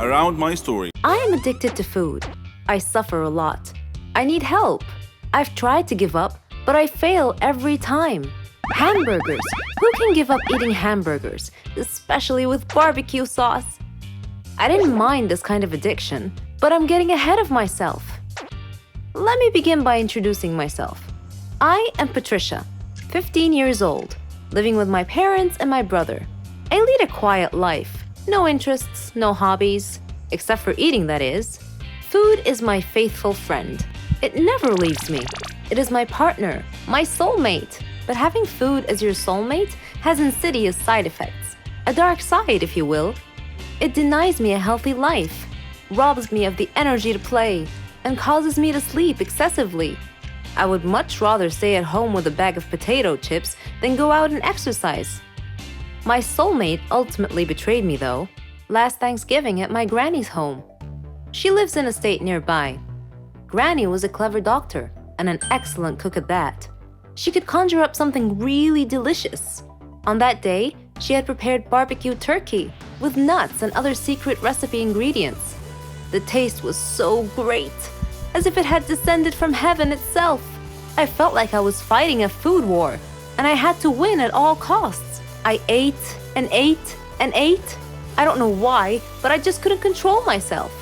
around my story. I am addicted to food. I suffer a lot. I need help. I've tried to give up, but I fail every time. Hamburgers. Who can give up eating hamburgers, especially with barbecue sauce? I didn't mind this kind of addiction, but I'm getting ahead of myself. Let me begin by introducing myself. I am Patricia, 15 years old, living with my parents and my brother. I lead a quiet life. No interests, no hobbies, except for eating, that is. Food is my faithful friend. It never leaves me. It is my partner, my soulmate. But having food as your soulmate has insidious side effects. A dark side, if you will. It denies me a healthy life, robs me of the energy to play, and causes me to sleep excessively. I would much rather stay at home with a bag of potato chips than go out and exercise. My soulmate ultimately betrayed me, though, last Thanksgiving at my granny's home. She lives in a state nearby. Granny was a clever doctor and an excellent cook at that. She could conjure up something really delicious. On that day, she had prepared barbecue turkey with nuts and other secret recipe ingredients. The taste was so great, as if it had descended from heaven itself. I felt like I was fighting a food war, and I had to win at all costs. I ate and ate and ate. I don't know why, but I just couldn't control myself.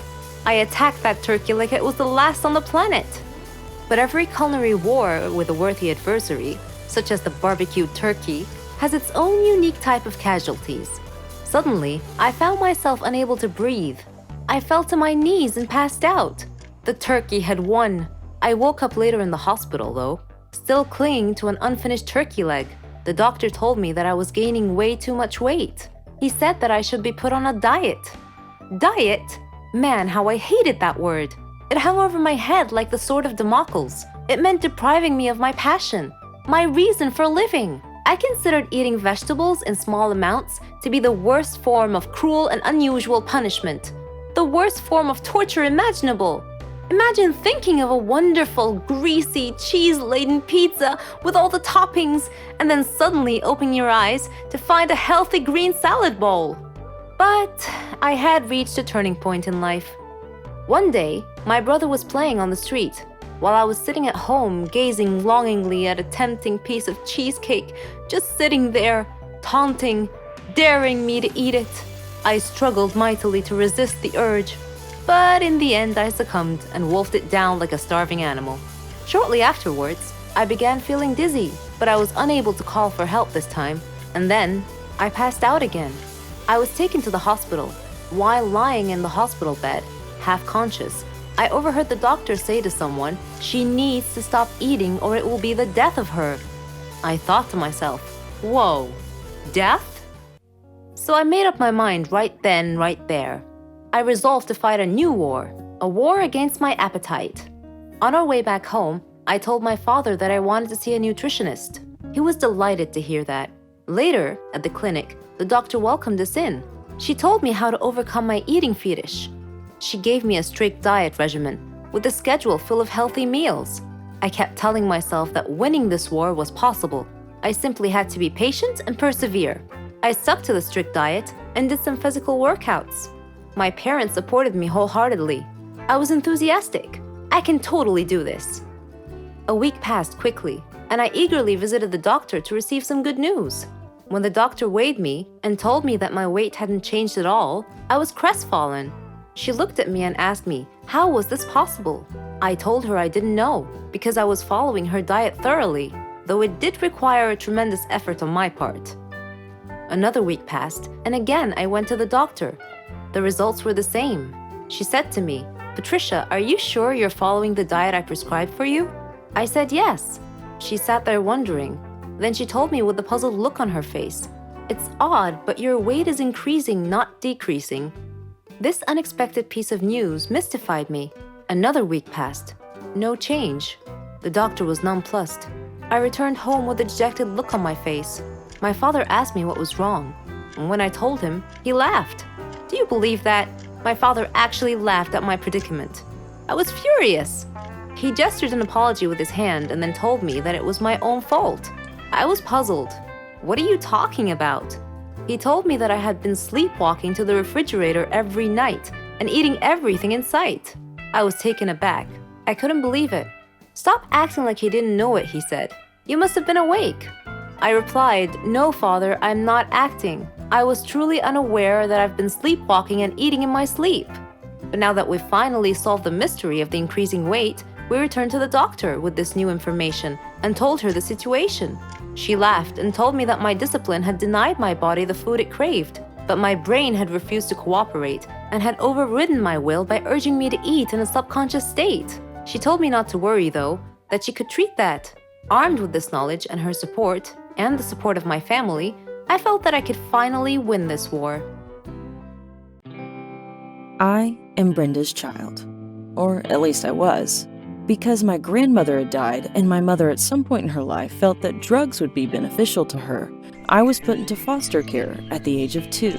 I attacked that turkey like it was the last on the planet. But every culinary war with a worthy adversary, such as the barbecued turkey, has its own unique type of casualties. Suddenly, I found myself unable to breathe. I fell to my knees and passed out. The turkey had won. I woke up later in the hospital, though, still clinging to an unfinished turkey leg. The doctor told me that I was gaining way too much weight. He said that I should be put on a diet. Diet? Man, how I hated that word. It hung over my head like the sword of Damocles. It meant depriving me of my passion, my reason for living. I considered eating vegetables in small amounts to be the worst form of cruel and unusual punishment, the worst form of torture imaginable. Imagine thinking of a wonderful, greasy, cheese-laden pizza with all the toppings and then suddenly opening your eyes to find a healthy green salad bowl. But I had reached a turning point in life. One day, my brother was playing on the street, while I was sitting at home gazing longingly at a tempting piece of cheesecake, just sitting there, taunting, daring me to eat it. I struggled mightily to resist the urge, but in the end I succumbed and wolfed it down like a starving animal. Shortly afterwards, I began feeling dizzy, but I was unable to call for help this time, and then I passed out again. I was taken to the hospital. While lying in the hospital bed, half conscious, I overheard the doctor say to someone, "She needs to stop eating or it will be the death of her." I thought to myself, whoa, death? So I made up my mind right then, right there. I resolved to fight a new war, a war against my appetite. On our way back home, I told my father that I wanted to see a nutritionist. He was delighted to hear that. Later, at the clinic, the doctor welcomed us in. She told me how to overcome my eating fetish. She gave me a strict diet regimen with a schedule full of healthy meals. I kept telling myself that winning this war was possible. I simply had to be patient and persevere. I stuck to the strict diet and did some physical workouts. My parents supported me wholeheartedly. I was enthusiastic. I can totally do this. A week passed quickly, and I eagerly visited the doctor to receive some good news. When the doctor weighed me and told me that my weight hadn't changed at all, I was crestfallen. She looked at me and asked me, how was this possible? I told her I didn't know, because I was following her diet thoroughly, though it did require a tremendous effort on my part. Another week passed, and again I went to the doctor. The results were the same. She said to me, "Patricia, are you sure you're following the diet I prescribed for you?" I said yes. She sat there wondering. Then she told me with a puzzled look on her face, "It's odd, but your weight is increasing, not decreasing." This unexpected piece of news mystified me. Another week passed. No change. The doctor was nonplussed. I returned home with a dejected look on my face. My father asked me what was wrong. And when I told him, he laughed. Do you believe that? My father actually laughed at my predicament. I was furious. He gestured an apology with his hand and then told me that it was my own fault. I was puzzled. What are you talking about? He told me that I had been sleepwalking to the refrigerator every night, and eating everything in sight. I was taken aback. I couldn't believe it. "Stop acting like you didn't know it," he said. "You must have been awake." I replied, "No, Father, I'm not acting. I was truly unaware that I've been sleepwalking and eating in my sleep." But now that we've finally solved the mystery of the increasing weight, we returned to the doctor with this new information and told her the situation. She laughed and told me that my discipline had denied my body the food it craved, but my brain had refused to cooperate and had overridden my will by urging me to eat in a subconscious state. She told me not to worry, though, that she could treat that. Armed with this knowledge and her support, and the support of my family, I felt that I could finally win this war. I am Brenda's child, or at least I was, because my grandmother had died and my mother at some point in her life felt that drugs would be beneficial to her. I was put into foster care at the age of 2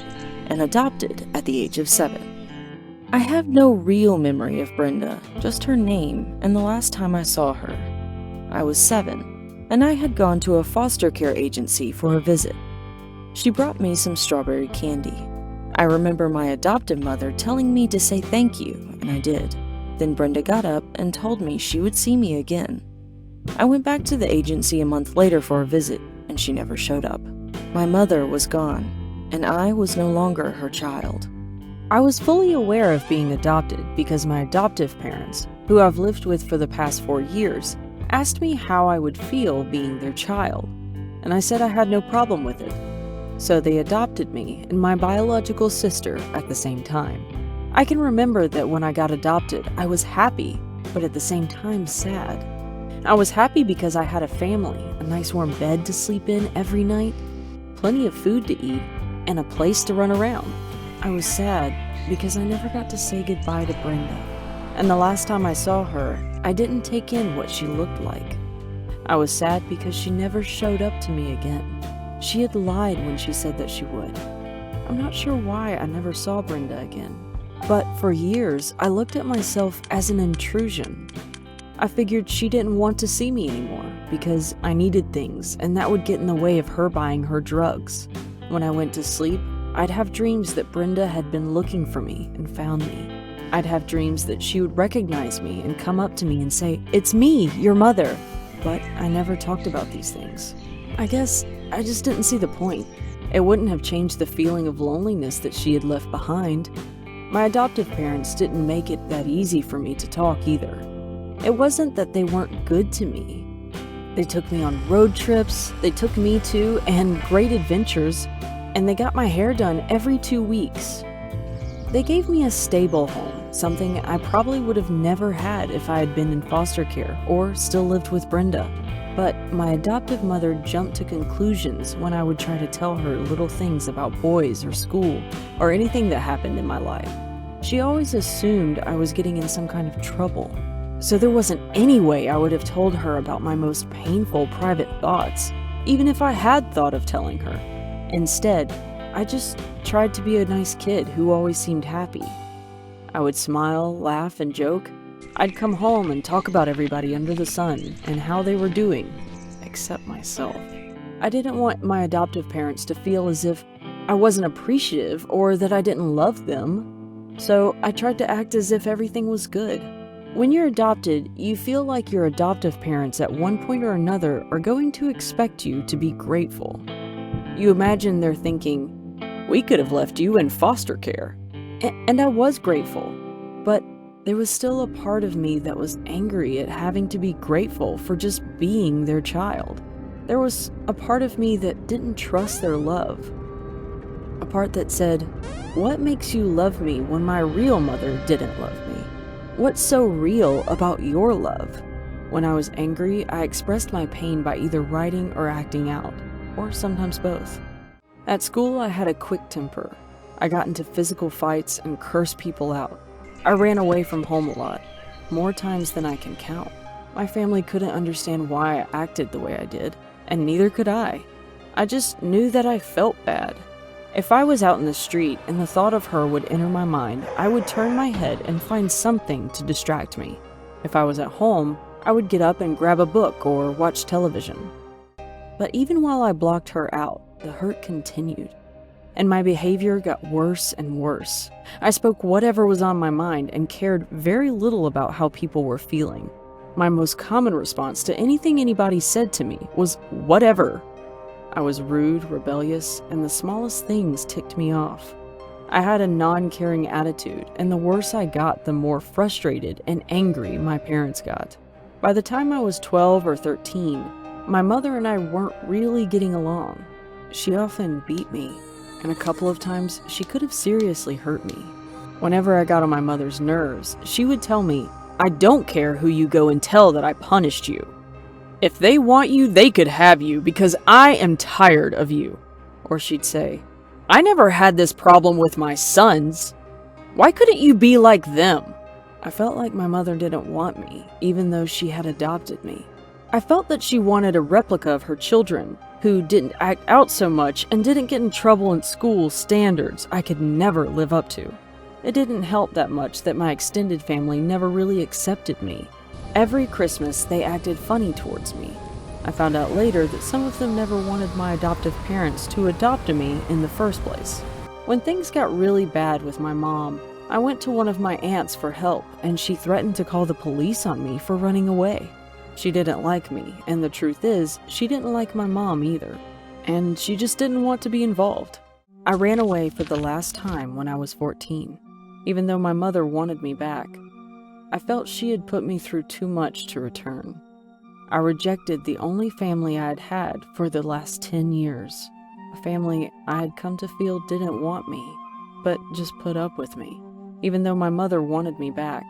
and adopted at the age of 7. I have no real memory of Brenda, just her name and the last time I saw her. I was 7, and I had gone to a foster care agency for a visit. She brought me some strawberry candy. I remember my adoptive mother telling me to say thank you, and I did. Then Brenda got up and told me she would see me again. I went back to the agency a month later for a visit, and she never showed up. My mother was gone, and I was no longer her child. I was fully aware of being adopted because my adoptive parents, who I've lived with for the past 4 years, asked me how I would feel being their child, and I said I had no problem with it. So they adopted me and my biological sister at the same time. I can remember that when I got adopted, I was happy, but at the same time sad. I was happy because I had a family, a nice warm bed to sleep in every night, plenty of food to eat, and a place to run around. I was sad because I never got to say goodbye to Brenda, and the last time I saw her, I didn't take in what she looked like. I was sad because she never showed up to me again. She had lied when she said that she would. I'm not sure why I never saw Brenda again, but for years I looked at myself as an intrusion. I figured she didn't want to see me anymore because I needed things, and that would get in the way of her buying her drugs. When I went to sleep, I'd have dreams that Brenda had been looking for me and found me. I'd have dreams that she would recognize me and come up to me and say, "It's me, your mother." But I never talked about these things. I guess I just didn't see the point. It wouldn't have changed the feeling of loneliness that she had left behind. My adoptive parents didn't make it that easy for me to talk either. It wasn't that they weren't good to me. They took me on road trips, they took me to and great adventures, and they got my hair done every 2 weeks. They gave me a stable home, something I probably would have never had if I had been in foster care or still lived with Brenda. But my adoptive mother jumped to conclusions when I would try to tell her little things about boys or school or anything that happened in my life. She always assumed I was getting in some kind of trouble. So there wasn't any way I would have told her about my most painful private thoughts, even if I had thought of telling her. Instead, I just tried to be a nice kid who always seemed happy. I would smile, laugh, and joke. I'd come home and talk about everybody under the sun and how they were doing, except myself. I didn't want my adoptive parents to feel as if I wasn't appreciative or that I didn't love them, so I tried to act as if everything was good. When you're adopted, you feel like your adoptive parents at one point or another are going to expect you to be grateful. You imagine they're thinking, "We could have left you in foster care." And I was grateful, but there was still a part of me that was angry at having to be grateful for just being their child. There was a part of me that didn't trust their love. A part that said, "What makes you love me when my real mother didn't love me? What's so real about your love?" When I was angry, I expressed my pain by either writing or acting out, or sometimes both. At school, I had a quick temper. I got into physical fights and cursed people out. I ran away from home a lot, more times than I can count. My family couldn't understand why I acted the way I did, and neither could I. I just knew that I felt bad. If I was out in the street and the thought of her would enter my mind, I would turn my head and find something to distract me. If I was at home, I would get up and grab a book or watch television. But even while I blocked her out, the hurt continued. and my behavior got worse and worse. I spoke whatever was on my mind and cared very little about how people were feeling. My most common response to anything anybody said to me was, "Whatever." I was rude, rebellious, and the smallest things ticked me off. I had a non-caring attitude, and the worse I got, the more frustrated and angry my parents got. By the time I was 12 or 13, my mother and I weren't really getting along. She often beat me, and a couple of times she could have seriously hurt me. Whenever I got on my mother's nerves, she would tell me, "I don't care who you go and tell that I punished you. If they want you, they could have you because I am tired of you." Or she'd say, "I never had this problem with my sons. Why couldn't you be like them?" I felt like my mother didn't want me, even though she had adopted me. I felt that she wanted a replica of her children, who didn't act out so much and didn't get in trouble in school standards I could never live up to. It didn't help that much that my extended family never really accepted me. Every Christmas, they acted funny towards me. I found out later that some of them never wanted my adoptive parents to adopt me in the first place. When things got really bad with my mom, I went to one of my aunts for help, and she threatened to call the police on me for running away. She didn't like me, and the truth is, she didn't like my mom either, and she just didn't want to be involved. I ran away for the last time when I was 14, even though my mother wanted me back. I felt she had put me through too much to return. I rejected the only family I had had for the last 10 years, a family I had come to feel didn't want me, but just put up with me, even though my mother wanted me back.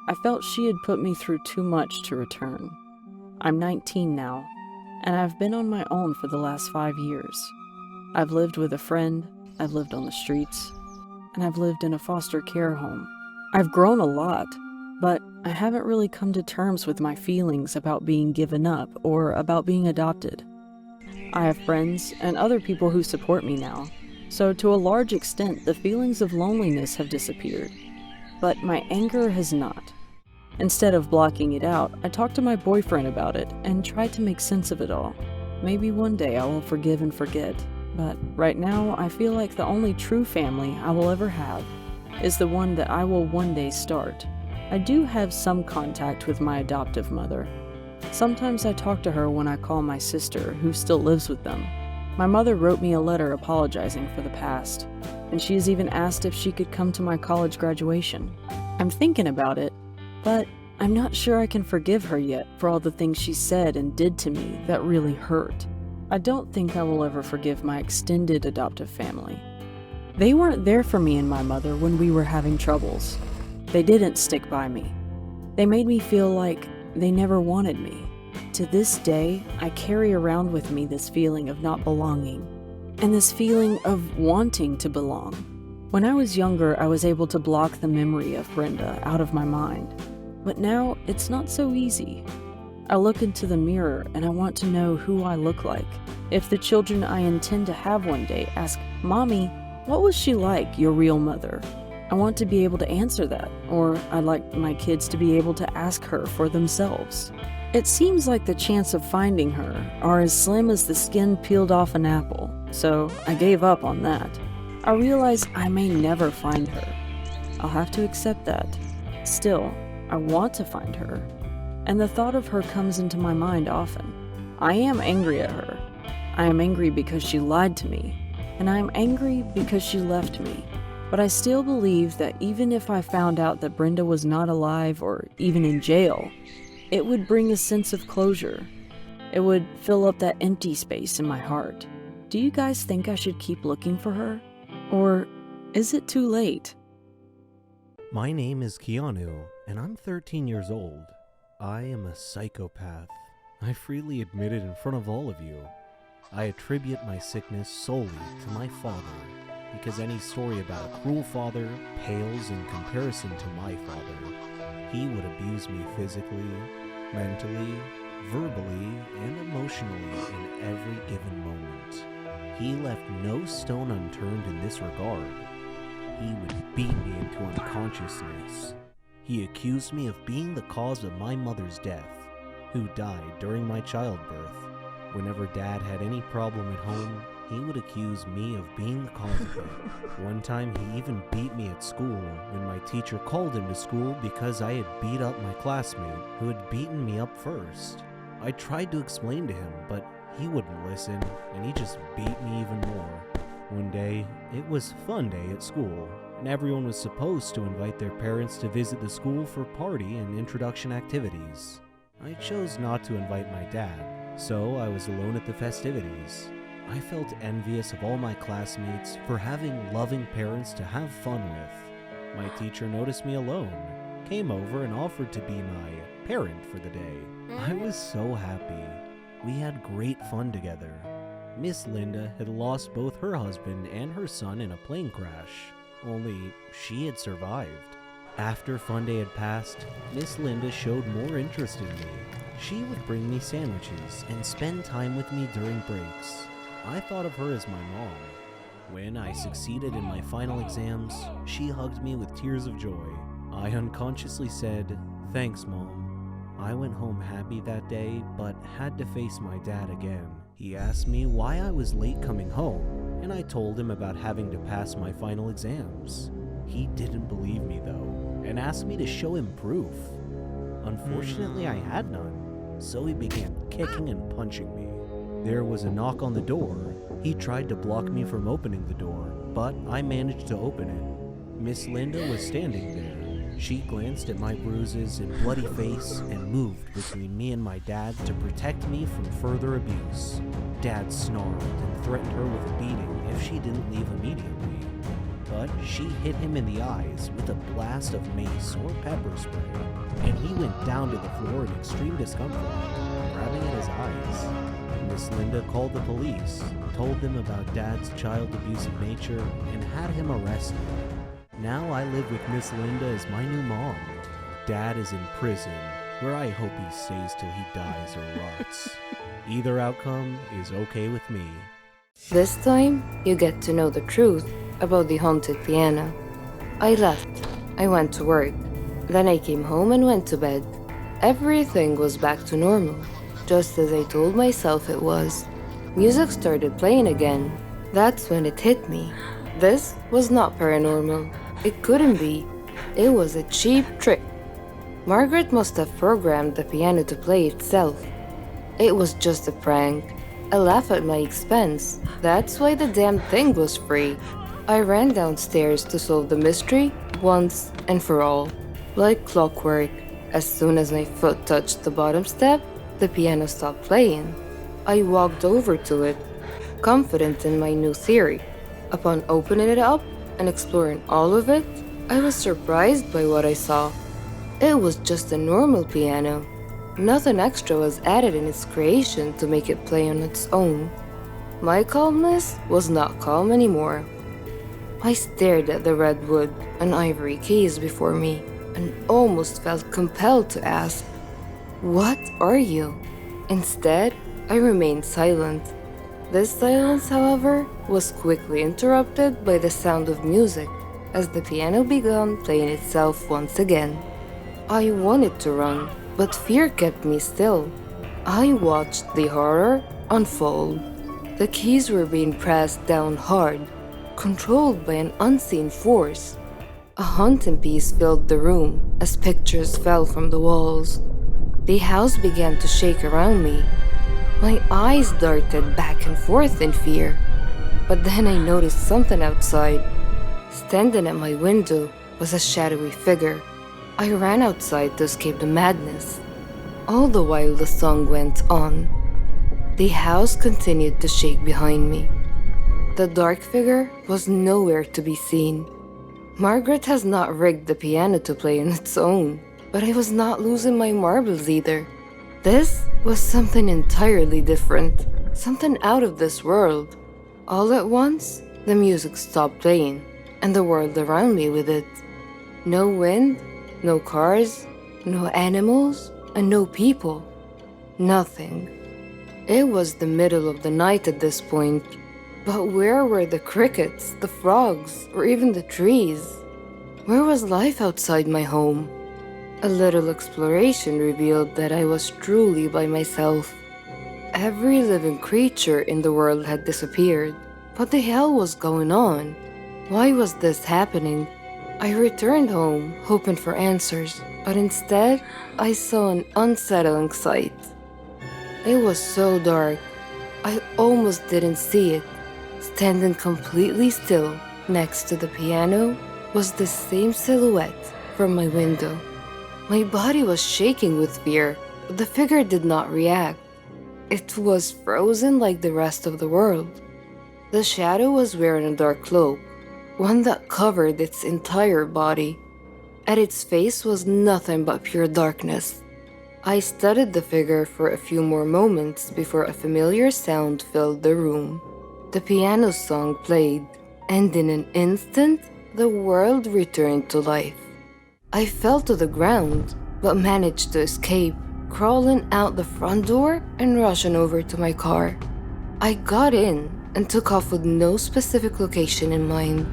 I felt she had put me through too much to return. I'm 19 now, and I've been on my own for the last 5 years. I've lived with a friend, I've lived on the streets, and I've lived in a foster care home. I've grown a lot, but I haven't really come to terms with my feelings about being given up or about being adopted. I have friends and other people who support me now, so to a large extent the feelings of loneliness have disappeared, but my anger has not. Instead of blocking it out, I talked to my boyfriend about it and tried to make sense of it all. Maybe one day I will forgive and forget, but right now I feel like the only true family I will ever have is the one that I will one day start. I do have some contact with my adoptive mother. Sometimes I talk to her when I call my sister, who still lives with them. My mother wrote me a letter apologizing for the past, and she has even asked if she could come to my college graduation. I'm thinking about it, but I'm not sure I can forgive her yet for all the things she said and did to me that really hurt. I don't think I will ever forgive my extended adoptive family. They weren't there for me and my mother when we were having troubles. They didn't stick by me. They made me feel like they never wanted me. To this day, I carry around with me this feeling of not belonging, and this feeling of wanting to belong. When I was younger, I was able to block the memory of Brenda out of my mind, but now it's not so easy. I look into the mirror and I want to know who I look like. If the children I intend to have one day ask, "Mommy, what was she like, your real mother?" I want to be able to answer that, or I'd like my kids to be able to ask her for themselves. It seems like the chance of finding her are as slim as the skin peeled off an apple, so I gave up on that. I realize I may never find her. I'll have to accept that. Still, I want to find her, and the thought of her comes into my mind often. I am angry at her. I am angry because she lied to me, and I am angry because she left me. But I still believe that even if I found out that Brenda was not alive or even in jail, it would bring a sense of closure. It would fill up that empty space in my heart. Do you guys think I should keep looking for her? Or is it too late? My name is Keanu, and I'm 13 years old. I am a psychopath. I freely admit it in front of all of you. I attribute my sickness solely to my father, because any story about a cruel father pales in comparison to my father. He would abuse me physically, mentally, verbally, and emotionally in every given moment. He left no stone unturned in this regard. He would beat me into unconsciousness. He accused me of being the cause of my mother's death, who died during my childbirth. Whenever Dad had any problem at home, he would accuse me of being the cause of it. One time he even beat me at school when my teacher called him to school because I had beat up my classmate who had beaten me up first. I tried to explain to him, but he wouldn't listen, and he just beat me even more. One day, it was fun day at school, and everyone was supposed to invite their parents to visit the school for party and introduction activities. I chose not to invite my dad, so I was alone at the festivities. I felt envious of all my classmates for having loving parents to have fun with. My teacher noticed me alone, came over and offered to be my parent for the day. I was so happy. We had great fun together. Miss Linda had lost both her husband and her son in a plane crash, only she had survived. After fun day had passed, Miss Linda showed more interest in me. She would bring me sandwiches and spend time with me during breaks. I thought of her as my mom. When I succeeded in my final exams, she hugged me with tears of joy. I unconsciously said, "Thanks, Mom." I went home happy that day, but had to face my dad again. He asked me why I was late coming home, and I told him about having to pass my final exams. He didn't believe me though, and asked me to show him proof. Unfortunately, I had none, so he began kicking and punching me. There was a knock on the door. He tried to block me from opening the door, but I managed to open it. Miss Linda was standing there. She glanced at my bruises and bloody face and moved between me and my dad to protect me from further abuse. Dad snarled and threatened her with a beating if she didn't leave immediately. But she hit him in the eyes with a blast of mace or pepper spray, and he went down to the floor in extreme discomfort, grabbing at his eyes. Miss Linda called the police, told them about Dad's child abusive nature, and had him arrested. Now I live with Miss Linda as my new mom. Dad is in prison, where I hope he stays till he dies or rots. Either outcome is okay with me. This time, you get to know the truth about the haunted piano. I left. I went to work. Then I came home and went to bed. Everything was back to normal, just as I told myself it was. Music started playing again. That's when it hit me. This was not paranormal. It couldn't be. It was a cheap trick. Margaret must have programmed the piano to play itself. It was just a prank. A laugh at my expense. That's why the damn thing was free. I ran downstairs to solve the mystery once and for all. Like clockwork, as soon as my foot touched the bottom step, the piano stopped playing. I walked over to it, confident in my new theory. Upon opening it up and exploring all of it, I was surprised by what I saw. It was just a normal piano. Nothing extra was added in its creation to make it play on its own. My calmness was not calm anymore. I stared at the red wood and ivory keys before me and almost felt compelled to ask, "What are you?" Instead, I remained silent. This silence, however, was quickly interrupted by the sound of music as the piano began playing itself once again. I wanted to run, but fear kept me still. I watched the horror unfold. The keys were being pressed down hard, controlled by an unseen force. A haunting peace filled the room as pictures fell from the walls. The house began to shake around me. My eyes darted back and forth in fear. But then I noticed something outside. Standing at my window was a shadowy figure. I ran outside to escape the madness. All the while the song went on. The house continued to shake behind me. The dark figure was nowhere to be seen. Margaret has not rigged the piano to play on its own, but I was not losing my marbles either. This was something entirely different, something out of this world. All at once, the music stopped playing, and the world around me with it. No wind, no cars, no animals, and no people. Nothing. It was the middle of the night at this point, but where were the crickets, the frogs, or even the trees? Where was life outside my home? A little exploration revealed that I was truly by myself. Every living creature in the world had disappeared. What the hell was going on? Why was this happening? I returned home, hoping for answers, but instead, I saw an unsettling sight. It was so dark, I almost didn't see it. Standing completely still next to the piano was the same silhouette from my window. My body was shaking with fear, but the figure did not react. It was frozen like the rest of the world. The shadow was wearing a dark cloak, one that covered its entire body. At its face was nothing but pure darkness. I studied the figure for a few more moments before a familiar sound filled the room. The piano song played, and in an instant, the world returned to life. I fell to the ground, but managed to escape, crawling out the front door and rushing over to my car. I got in and took off with no specific location in mind,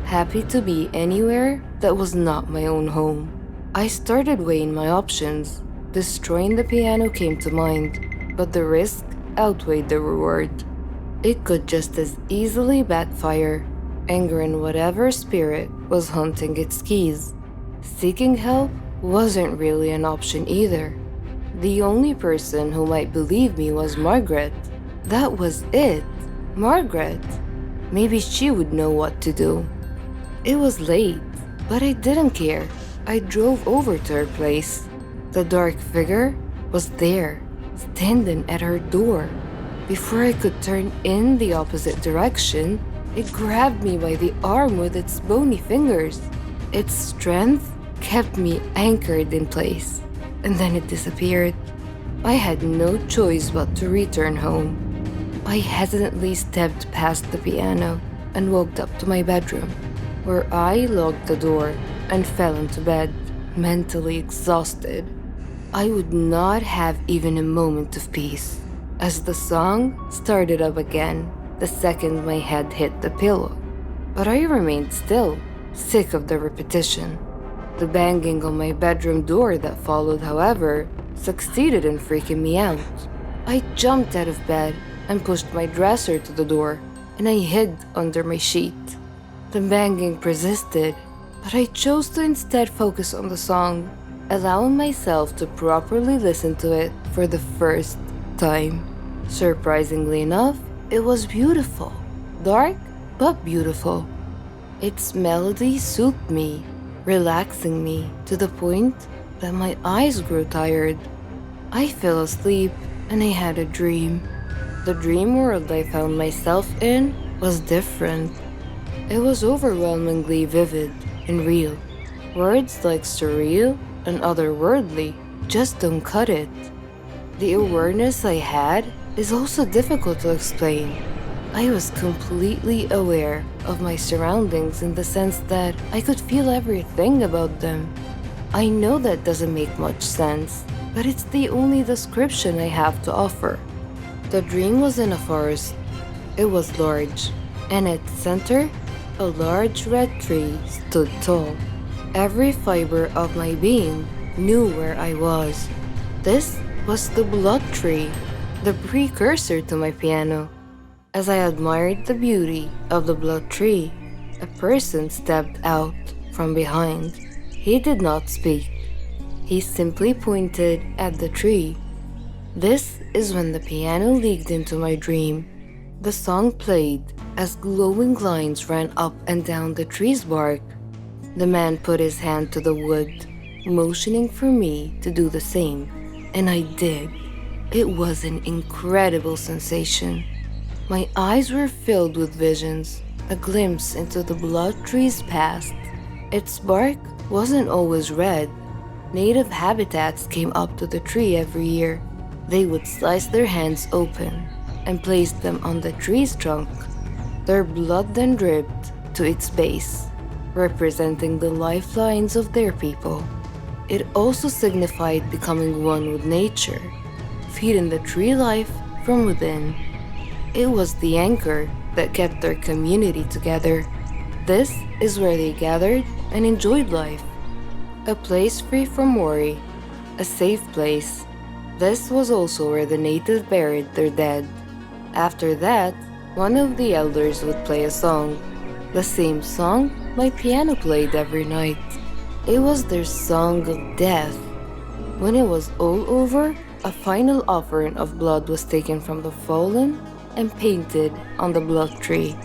happy to be anywhere that was not my own home. I started weighing my options. Destroying the piano came to mind, but the risk outweighed the reward. It could just as easily backfire, angering whatever spirit was hunting its keys. Seeking help wasn't really an option either. The only person who might believe me was Margaret. That was it. Margaret. Maybe she would know what to do. It was late, but I didn't care. I drove over to her place. The dark figure was there, standing at her door. Before I could turn in the opposite direction, it grabbed me by the arm with its bony fingers. Its strength kept me anchored in place, and then it disappeared. I had no choice but to return home. I hesitantly stepped past the piano and walked up to my bedroom, where I locked the door and fell into bed, mentally exhausted. I would not have even a moment of peace, as the song started up again the second my head hit the pillow. But I remained still, sick of the repetition. The banging on my bedroom door that followed, however, succeeded in freaking me out. I jumped out of bed and pushed my dresser to the door, and I hid under my sheet. The banging persisted, but I chose to instead focus on the song, allowing myself to properly listen to it for the first time. Surprisingly enough, it was beautiful. Dark, but beautiful. Its melody soothed me, relaxing me to the point that my eyes grew tired. I fell asleep and I had a dream. The dream world I found myself in was different. It was overwhelmingly vivid and real. Words like surreal and otherworldly just don't cut it. The awareness I had is also difficult to explain. I was completely aware of my surroundings in the sense that I could feel everything about them. I know that doesn't make much sense, but it's the only description I have to offer. The dream was in a forest. It was large, and at its center, a large red tree stood tall. Every fiber of my being knew where I was. This was the blood tree, the precursor to my piano. As I admired the beauty of the blood tree, a person stepped out from behind. He did not speak. He simply pointed at the tree. This is when the piano leaked into my dream. The song played as glowing lines ran up and down the tree's bark. The man put his hand to the wood, motioning for me to do the same, and I did. It was an incredible sensation. My eyes were filled with visions, a glimpse into the blood tree's past. Its bark wasn't always red. Native habitats came up to the tree every year. They would slice their hands open and place them on the tree's trunk. Their blood then dripped to its base, representing the lifelines of their people. It also signified becoming one with nature, feeding the tree life from within. It was the anchor that kept their community together. This is where they gathered and enjoyed life. A place free from worry, a safe place, This was also where the natives buried their dead. After that, one of the elders would play a song. The same song my piano played every night. It was their song of death. When it was all over, a final offering of blood was taken from the fallen and painted on the blood tree,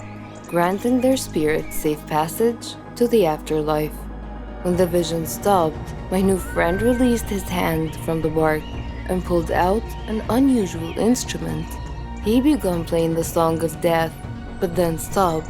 granting their spirits safe passage to the afterlife. When the vision stopped, my new friend released his hand from the bark and pulled out an unusual instrument. He began playing the song of death, but then stopped.